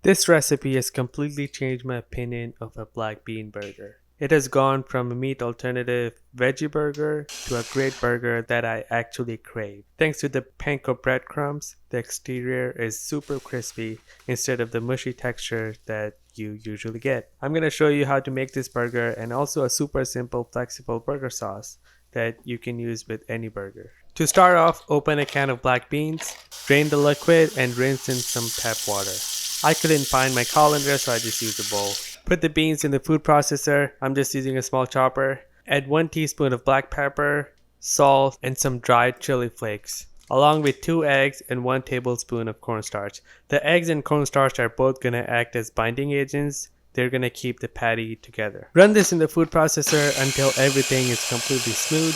This recipe has completely changed my opinion of a black bean burger. It has gone from a meat alternative veggie burger to a great burger that I actually crave. Thanks to the Panko breadcrumbs, the exterior is super crispy instead of the mushy texture that you usually get. I'm going to show you how to make this burger and also a super simple flexible burger sauce that you can use with any burger. To start off, open a can of black beans, drain the liquid and rinse in some tap water. I couldn't find my colander, so I just used a bowl. Put the beans in the food processor. I'm just using a small chopper. Add 1 teaspoon of black pepper, salt, and some dried chili flakes, along with 2 eggs and 1 tablespoon of cornstarch. The eggs and cornstarch are both going to act as binding agents. They're going to keep the patty together. Run this in the food processor until everything is completely smooth.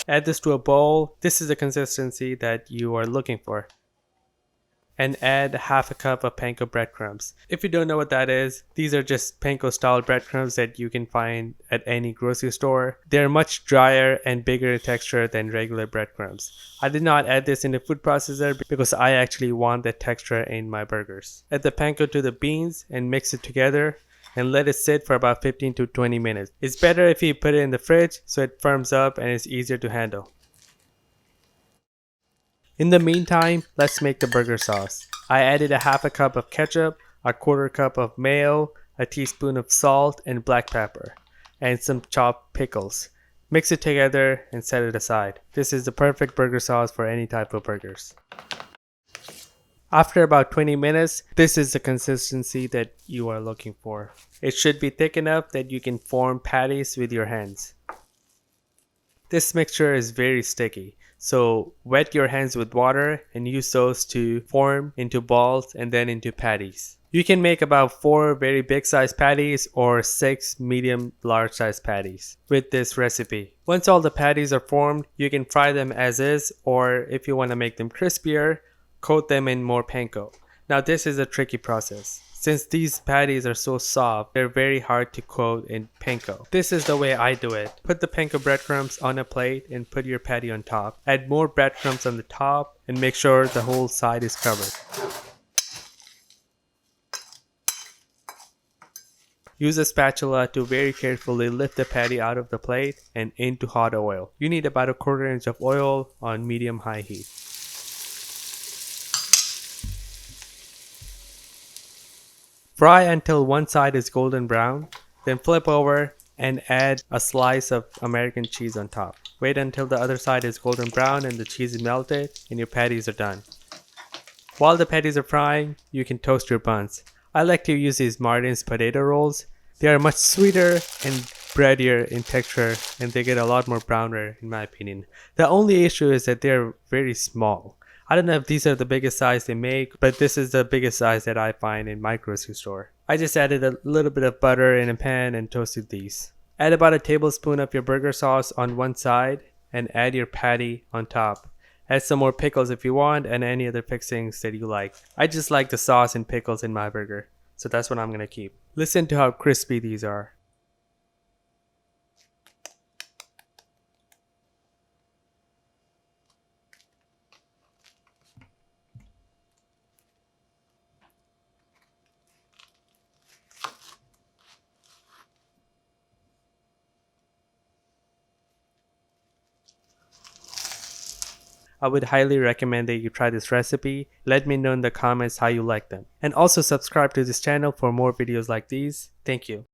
Add this to a bowl. This is the consistency that you are looking for. And add half a cup of Panko breadcrumbs. If you don't know what that is, these are just Panko style breadcrumbs that you can find at any grocery store. They're much drier and bigger in texture than regular breadcrumbs. I did not add this in the food processor because I actually want that texture in my burgers. Add the Panko to the beans and mix it together and let it sit for about 15 to 20 minutes. It's better if you put it in the fridge so it firms up and it's easier to handle. In the meantime, let's make the burger sauce. I added a half a cup of ketchup, a quarter cup of mayo, a teaspoon of salt and black pepper, and some chopped pickles. Mix it together and set it aside. This is the perfect burger sauce for any type of burgers. After about 20 minutes, this is the consistency that you are looking for. It should be thick enough that you can form patties with your hands. This mixture is very sticky, so wet your hands with water and use those to form into balls and then into patties. You can make about 4 very big size patties or 6 medium large size patties with this recipe. Once all the patties are formed, you can fry them as is, or if you want to make them crispier, coat them in more panko. Now this is a tricky process. Since these patties are so soft, they're very hard to coat in panko. This is the way I do it. Put the panko breadcrumbs on a plate and put your patty on top. Add more breadcrumbs on the top and make sure the whole side is covered. Use a spatula to very carefully lift the patty out of the plate and into hot oil. You need about a 1/4 inch of oil on medium-high heat. Fry until one side is golden brown, then flip over and add a slice of American cheese on top. Wait until the other side is golden brown and the cheese is melted and your patties are done. While the patties are frying, you can toast your buns. I like to use these Martin's potato rolls. They are much sweeter and breadier in texture and they get a lot more browner in my opinion. The only issue is that they're very small. I don't know if these are the biggest size they make, but this is the biggest size that I find in my grocery store. I just added a little bit of butter in a pan and toasted these. Add about a tablespoon of your burger sauce on one side and add your patty on top. Add some more pickles if you want and any other fixings that you like. I just like the sauce and pickles in my burger, so that's what I'm going to keep. Listen to how crispy these are. I would highly recommend that you try this recipe. Let me know in the comments how you like them. And also subscribe to this channel for more videos like these. Thank you.